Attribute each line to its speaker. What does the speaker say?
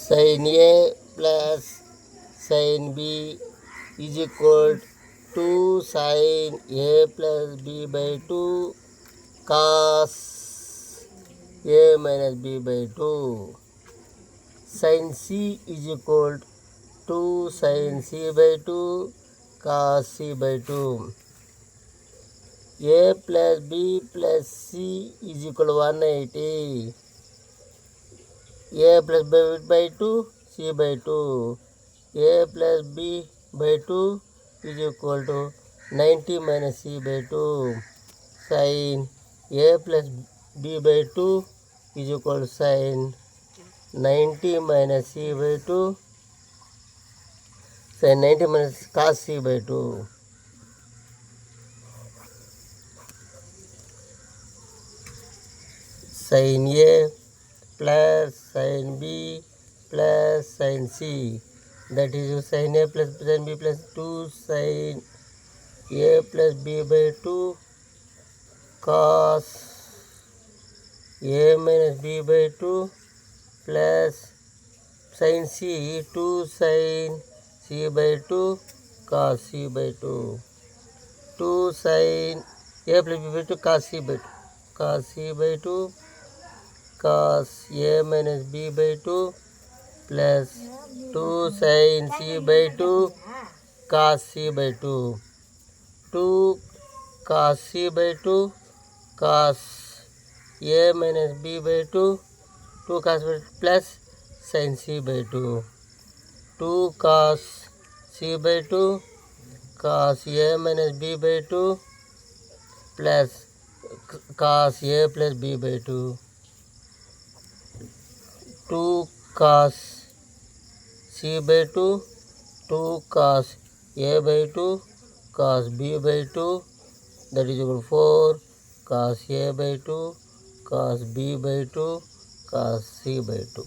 Speaker 1: sin A plus sin B is equal to sin A plus B by 2 cos A minus B by 2. Sin C is equal to sin C by 2 cos C by 2. A plus B plus C is equal to 180. A plus B by 2, C by 2. A plus B by 2 is equal to 90 minus C by 2. Sin A plus B by 2 is equal to sin 90 minus C by 2. Sin 90 minus cos C by 2. Sin A plus sin B plus sin C, that is sin A plus sin B plus 2 sin A plus B by 2 cos A minus B by 2 plus sin C 2 sin C by 2 cos C by 2. 2 sin A plus B by 2 cos C by 2 cos C by 2 cos A minus B by 2 plus 2 sin C by 2 cos C by 2. 2 cos C by 2 cos A minus B by 2. 2 cos by 2 plus sin C by 2. 2 cos C by 2 cos A minus B by 2 plus cos A plus B by 2. 2 cos C by 2, 2 cos A by 2 cos B by 2, that is equal to 4 cos A by 2 cos B by 2 cos C by 2.